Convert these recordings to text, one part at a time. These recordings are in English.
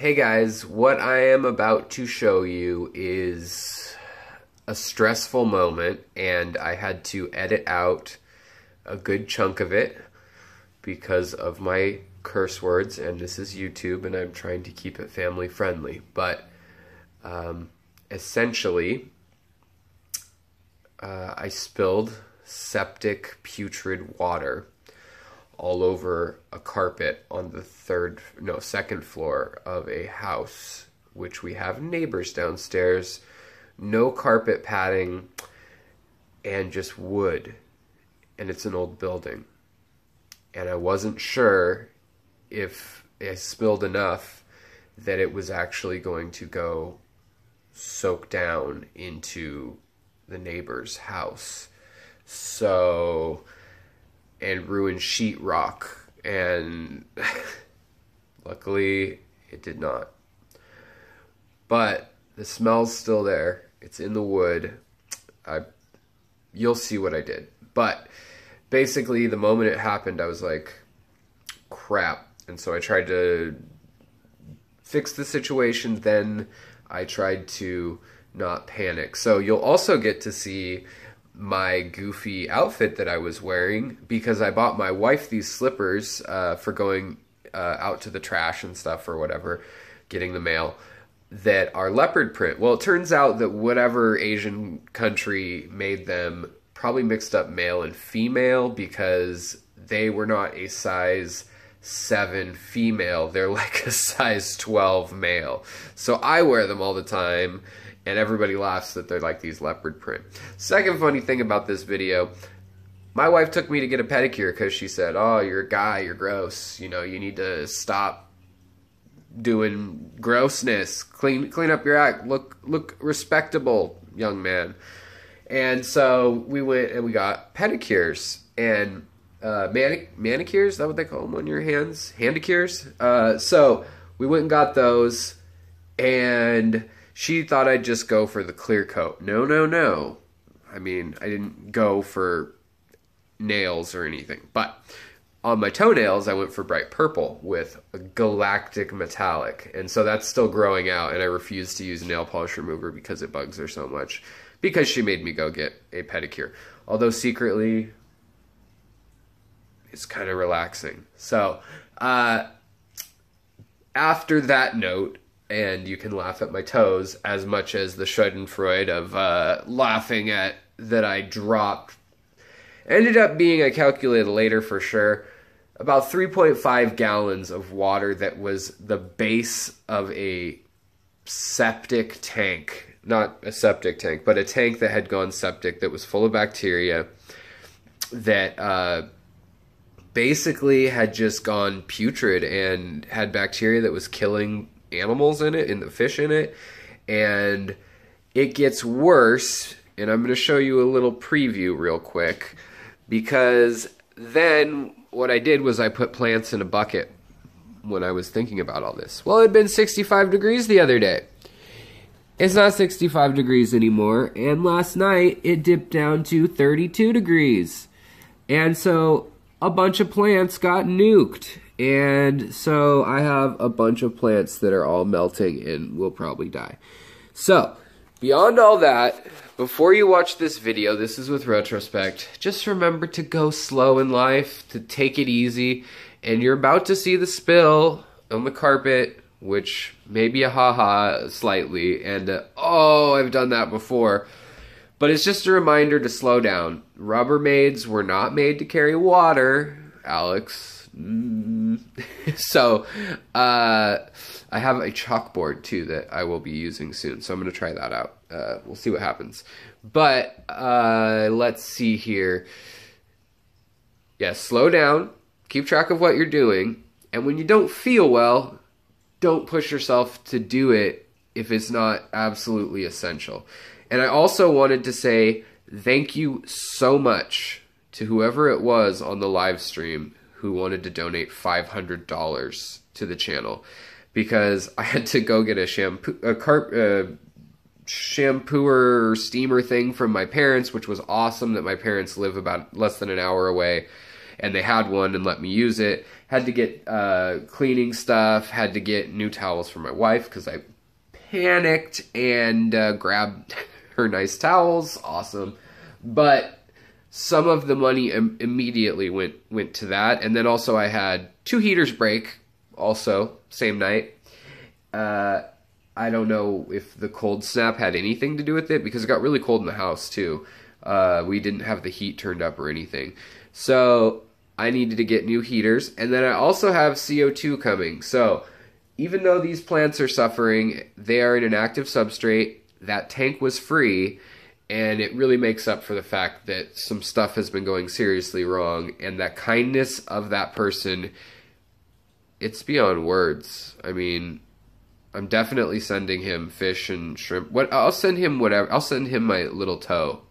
Hey guys, what I am about to show you is a stressful moment, and I had to edit out a good chunk of it because of my curse words, and this is YouTube and I'm trying to keep it family friendly. But essentially, I spilled septic putrid water all over a carpet on the second floor of a house, which we have neighbors downstairs, no carpet padding, and just wood. And it's an old building. And I wasn't sure if I spilled enough that it was actually going to go soak down into the neighbor's house. And ruin sheetrock, and luckily it did not. But the smell's still there. It's in the wood. You'll see what I did. But basically, the moment it happened, I was like, crap. And so I tried to fix the situation. Then I tried to not panic. So you'll also get to see my goofy outfit that I was wearing, because I bought my wife these slippers for going out to the trash and stuff or whatever, getting the mail, that are leopard print. Well, it turns out that whatever Asian country made them probably mixed up male and female, because they were not a size 7 female. They're like a size 12 male. So I wear them all the time, and everybody laughs that they're like these leopard print. Second funny thing about this video, my wife took me to get a pedicure because she said, oh, you're a guy, you're gross. You know, you need to stop doing grossness. Clean up your act. Look respectable, young man. And so we went and we got pedicures and manicures. Is that what they call them on your hands? Handicures. So we went and got those, and she thought I'd just go for the clear coat. No. I mean, I didn't go for nails or anything. But on my toenails, I went for bright purple with a galactic metallic. And so that's still growing out, and I refuse to use a nail polish remover because it bugs her so much. Because she made me go get a pedicure. Although secretly, it's kind of relaxing. So, after that note, and you can laugh at my toes as much as the schadenfreude of laughing at that I dropped. Ended up being, I calculated later for sure, about 3.5 gallons of water that was the base of a septic tank. Not a septic tank, but a tank that had gone septic that was full of bacteria that basically had just gone putrid and had bacteria that was killing animals in it, and the fish in it. And it gets worse, and I'm going to show you a little preview real quick, because then what I did was I put plants in a bucket when I was thinking about all this. Well, it had been 65 degrees the other day. It's not 65 degrees anymore, and last night it dipped down to 32 degrees. And so a bunch of plants got nuked. And so I have a bunch of plants that are all melting and will probably die. So, beyond all that, before you watch this video, this is with retrospect, just remember to go slow in life, to take it easy, and you're about to see the spill on the carpet, which may be a ha-ha slightly, and oh, I've done that before. But it's just a reminder to slow down. Rubbermaids were not made to carry water, Alex. So, I have a chalkboard too that I will be using soon, so I'm going to try that out. We'll see what happens. But, let's see here. Yeah, slow down, keep track of what you're doing, and when you don't feel well, don't push yourself to do it if it's not absolutely essential. And I also wanted to say thank you so much to whoever it was on the live stream who wanted to donate $500 to the channel, because I had to go get a shampooer steamer thing from my parents, which was awesome that my parents live about less than an hour away. and they had one and let me use it. Had to get cleaning stuff, had to get new towels for my wife because I panicked and grabbed her nice towels. Awesome. But some of the money immediately went to that. And then also I had 2 heaters break also, same night. I don't know if the cold snap had anything to do with it because it got really cold in the house too. We didn't have the heat turned up or anything. So I needed to get new heaters. And then I also have CO2 coming. So even though these plants are suffering, they are in an active substrate. That tank was free, and it really makes up for the fact that some stuff has been going seriously wrong, and that kindness of that person, it's beyond words. I mean, I'm definitely sending him fish and shrimp. I'll send him whatever. I'll send him my little toe.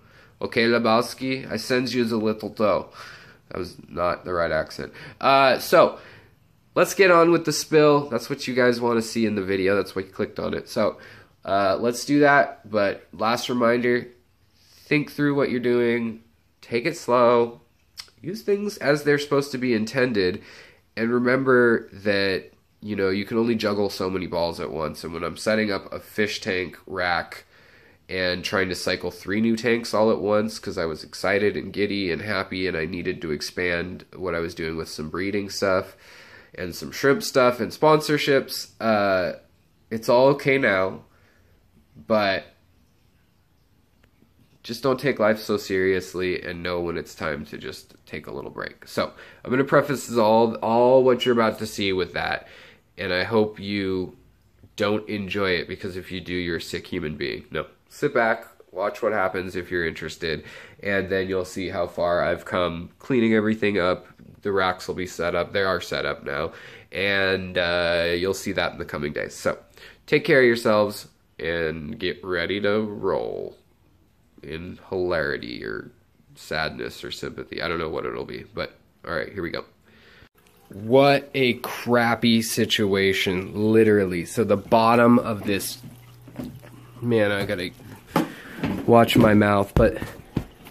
Okay, Lebowski? I sends you the little toe. That was not the right accent. So let's get on with the spill. That's what you guys want to see in the video. That's why you clicked on it. So let's do that. But last reminder, think through what you're doing. Take it slow. Use things as they're supposed to be intended. And remember that, you know, you can only juggle so many balls at once. And when I'm setting up a fish tank rack and trying to cycle 3 new tanks all at once because I was excited and giddy and happy and I needed to expand what I was doing with some breeding stuff and some shrimp stuff and sponsorships. It's all okay now, but just don't take life so seriously and know when it's time to just take a little break. So I'm going to preface all what you're about to see with that, and I hope you don't enjoy it, because if you do, you're a sick human being. No. Sit back, watch what happens if you're interested, and then you'll see how far I've come cleaning everything up. The racks will be set up. They are set up now, and you'll see that in the coming days. So take care of yourselves and get ready to roll in hilarity or sadness or sympathy. I don't know what it'll be, but all right, here we go. What a crappy situation, literally. So the bottom of this, man, I gotta watch my mouth, but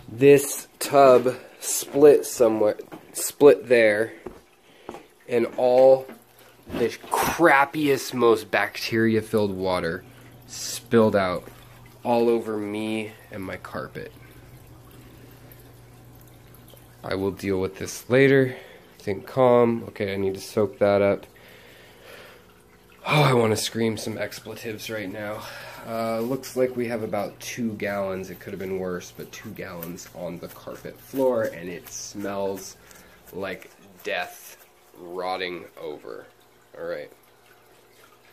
this tub split somewhat, split there, and all the crappiest, most bacteria-filled water spilled out all over me and my carpet. I will deal with this later. Think calm. Okay, I need to soak that up. Oh, I want to scream some expletives right now. Looks like we have about 2 gallons. It could have been worse, but 2 gallons on the carpet floor, and it smells like death rotting over. Alright.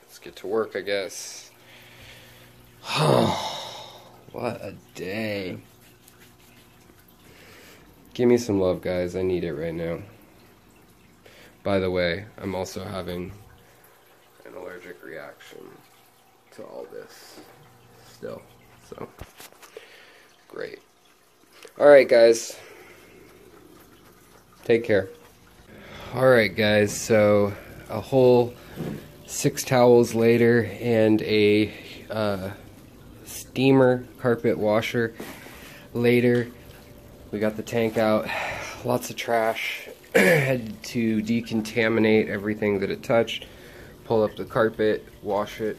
Let's get to work, I guess. What a day. Give me some love, guys. I need it right now. By the way, I'm also having an allergic reaction to all this still. So, great. Alright, guys. Take care. Alright, guys. So, a whole 6 towels later and a steamer carpet washer later. We got the tank out. Lots of trash. Had to decontaminate everything that it touched. Pull up the carpet, wash it,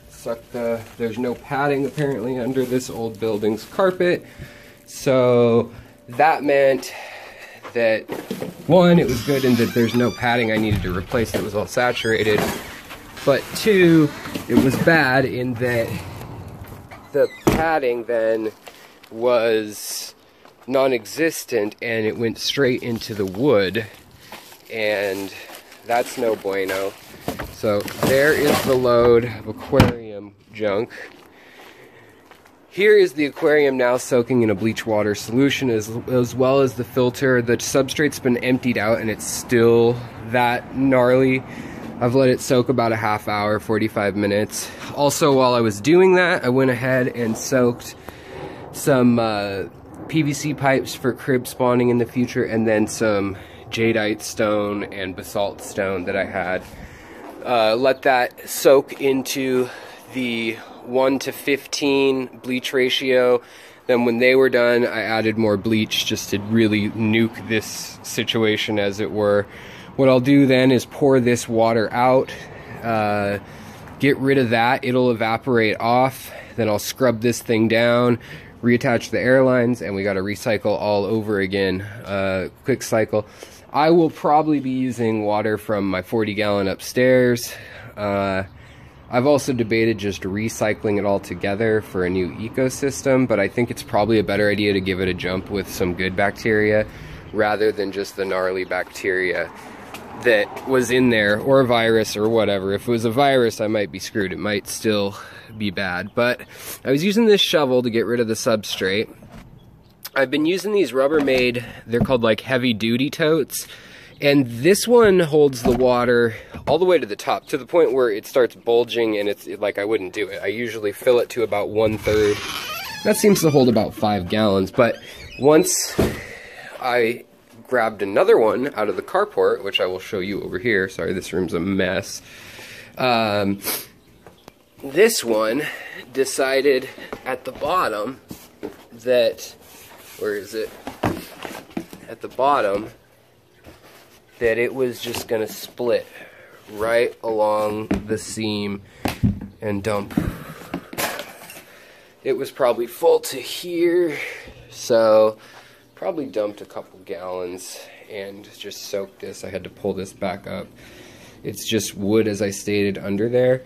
suck there's no padding apparently under this old building's carpet. So that meant that, 1, it was good in that there's no padding I needed to replace that was all saturated. But 2, it was bad in that the padding then was non-existent and it went straight into the wood, and that's no bueno. So there is the load of aquarium junk. Here is the aquarium now soaking in a bleach water solution, as well as the filter. The substrate's been emptied out and it's still that gnarly. I've let it soak about a half hour, 45 minutes. Also, while I was doing that, I went ahead and soaked some PVC pipes for crib spawning in the future, and then some jadeite stone and basalt stone that I had. Let that soak into the 1 to 15 bleach ratio Then when they were done, I added more bleach just to really nuke this situation, as it were. What I'll do then is pour this water out, get rid of that. It'll evaporate off. Then I'll scrub this thing down, reattach the air lines, and we got to recycle all over again. Quick cycle. I will probably be using water from my 40-gallon upstairs. I've also debated just recycling it all together for a new ecosystem, but I think it's probably a better idea to give it a jump with some good bacteria rather than just the gnarly bacteria that was in there, or a virus or whatever. If it was a virus, I might be screwed. It might still be bad. But I was using this shovel to get rid of the substrate. I've been using these Rubbermaid, they're called like heavy duty totes. And this one holds the water all the way to the top, to the point where it starts bulging, and it's like I wouldn't do it. I usually fill it to about 1/3. That seems to hold about 5 gallons. But once I grabbed another one out of the carport, which I will show you over here. Sorry, this room's a mess. This one decided at the bottom that, where is it? At the bottom, that it was just gonna split right along the seam and dump. It was probably full to here, so probably dumped a couple gallons and just soaked this. I had to pull this back up. It's just wood, as I stated, under there.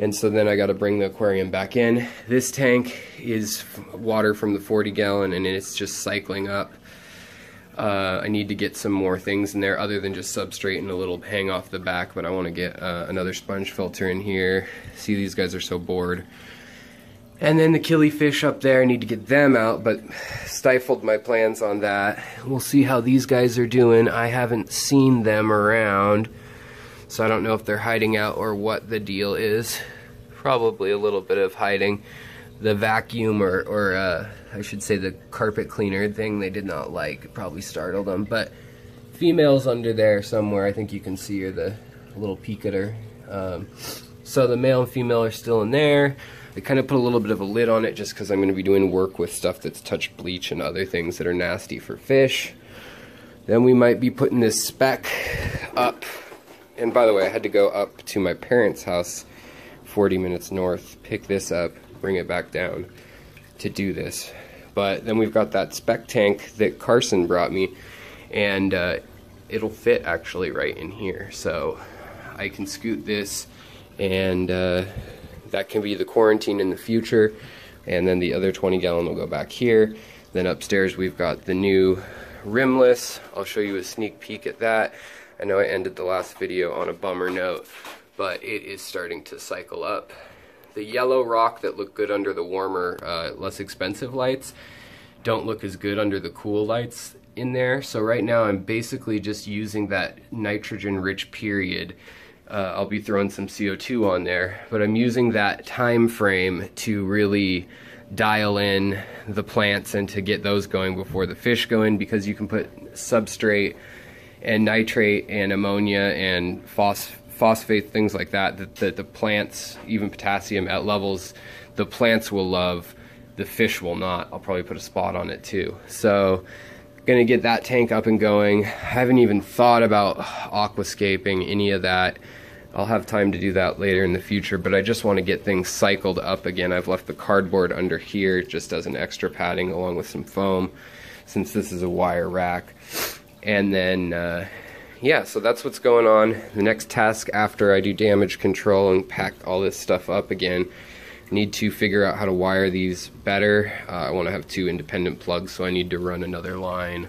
And so then I got to bring the aquarium back in. This tank is water from the 40-gallon, and it's just cycling up. I need to get some more things in there other than just substrate and a little hang off the back, but I want to get another sponge filter in here. See, these guys are so bored. And then the killifish up there, I need to get them out, but stifled my plans on that. We'll see how these guys are doing. I haven't seen them around, so I don't know if they're hiding out or what the deal is. Probably a little bit of hiding. The vacuum, or I should say the carpet cleaner thing, they did not like. It probably startled them. But female's under there somewhere. I think you can see her, the little peek at her. So the male and female are still in there. I kind of put a little bit of a lid on it just because I'm going to be doing work with stuff that's touched bleach and other things that are nasty for fish. Then we might be putting this speck up. And by the way, I had to go up to my parents' house 40 minutes north, pick this up, bring it back down to do this. But then we've got that speck tank that Carson brought me, and it'll fit actually right in here. So I can scoot this, and that can be the quarantine in the future, and then the other 20-gallon will go back here. Then upstairs we've got the new rimless. I'll show you a sneak peek at that. I know I ended the last video on a bummer note, but it is starting to cycle up. The yellow rock that looked good under the warmer, less expensive lights don't look as good under the cool lights in there. So right now I'm basically just using that nitrogen-rich period. I'll be throwing some CO2 on there, but I'm using that time frame to really dial in the plants and to get those going before the fish go in, because you can put substrate and nitrate and ammonia and phosphate, things like that, that the plants, even potassium at levels the plants will love, the fish will not. I'll probably put a spot on it too. So gonna get that tank up and going. I haven't even thought about aquascaping, any of that. I'll have time to do that later in the future, but I just want to get things cycled up again. I've left the cardboard under here just as an extra padding along with some foam, since this is a wire rack. And then yeah, so that's what's going on. The next task after I do damage control and pack all this stuff up again, I need to figure out how to wire these better. I want to have 2 independent plugs, so I need to run another line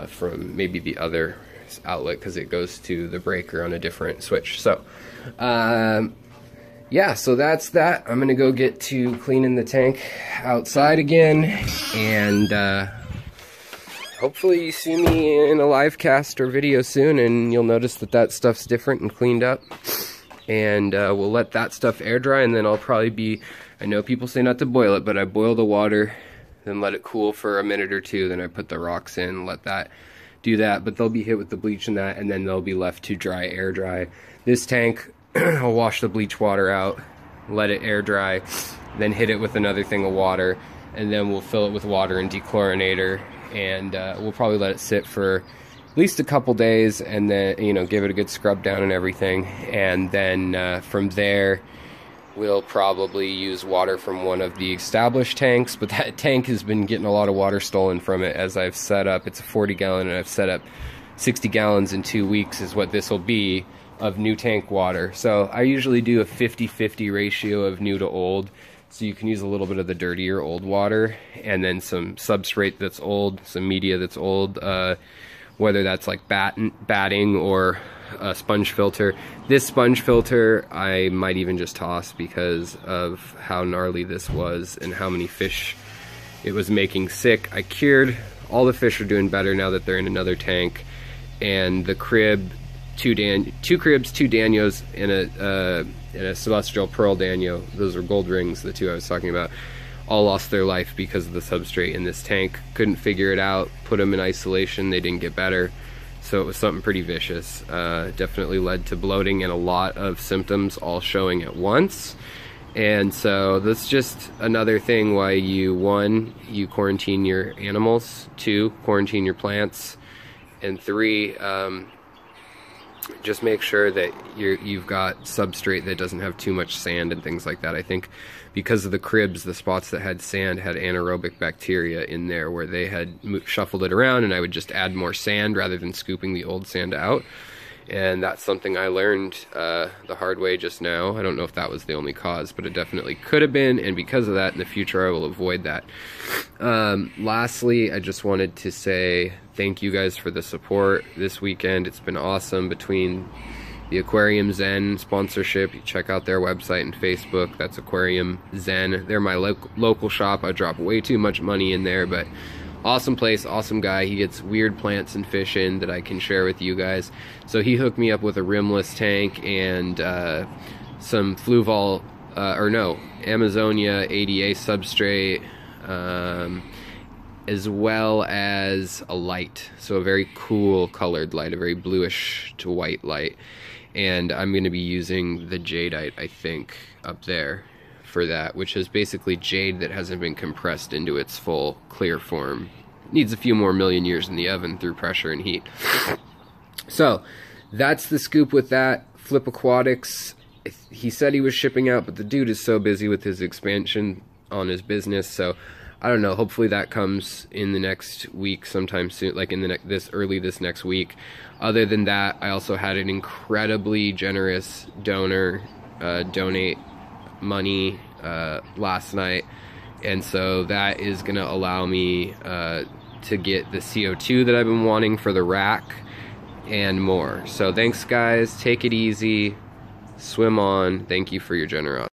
from maybe the other outlet, because it goes to the breaker on a different switch. So yeah, so that's that. I'm gonna go get to cleaning the tank outside again, and hopefully you see me in a live cast or video soon, and you'll notice that that stuff's different and cleaned up. And we'll let that stuff air dry, and then I'll probably be, I know people say not to boil it, but I boil the water, then let it cool for a minute or 2, then I put the rocks in, let that do that, but they'll be hit with the bleach and that, and then they'll be left to dry, air dry. This tank, I'll wash the bleach water out, let it air dry, then hit it with another thing of water, and then we'll fill it with water and dechlorinator, and we'll probably let it sit for at least a couple days, and then, you know, give it a good scrub down and everything, and then from there we'll probably use water from one of the established tanks. But that tank has been getting a lot of water stolen from it as I've set up. It's a 40 gallon, and I've set up 60 gallons in 2 weeks is what this will be of new tank water. So I usually do a 50-50 ratio of new to old, so you can use a little bit of the dirtier old water and then some substrate that's old, some media that's old, whether that's like batting or a sponge filter. This sponge filter I might even just toss because of how gnarly this was and how many fish it was making sick. I cured. All the fish are doing better now that they're in another tank. And the crib, two cribs, 2 danios, and a celestial pearl danio, those are gold rings, the 2 I was talking about, all lost their life because of the substrate in this tank. Couldn't figure it out, put them in isolation, they didn't get better. So it was something pretty vicious. Definitely led to bloating and a lot of symptoms all showing at once. And so that's just another thing why you, 1, you quarantine your animals, 2, quarantine your plants, and 3, just make sure that you've got substrate that doesn't have too much sand and things like that. I think because of the cribs, the spots that had sand had anaerobic bacteria in there where they had shuffled it around, and I would just add more sand rather than scooping the old sand out. And that's something I learned the hard way just now. I don't know if that was the only cause, but it definitely could have been, and because of that, in the future I will avoid that. Lastly, I just wanted to say thank you guys for the support this weekend. It's been awesome. Between the Aquarium Zen sponsorship, you check out their website and Facebook, that's Aquarium Zen. They're my local shop. I drop way too much money in there, but awesome place, awesome guy. He gets weird plants and fish in that I can share with you guys. So he hooked me up with a rimless tank and some Fluval, Amazonia ADA substrate, as well as a light. So a very cool colored light, a very bluish to white light. And I'm going to be using the jadeite, I think, up there for that, which is basically jade that hasn't been compressed into its full clear form. Needs a few more million years in the oven through pressure and heat. So that's the scoop with that. Flip Aquatics, he said he was shipping out, but the dude is so busy with his expansion on his business, so I don't know, hopefully that comes in the next week sometime soon, like in the this next week. Other than that, I also had an incredibly generous donor donate money last night, and so that is going to allow me to get the CO2 that I've been wanting for the rack and more. So thanks guys, take it easy, swim on, thank you for your generosity.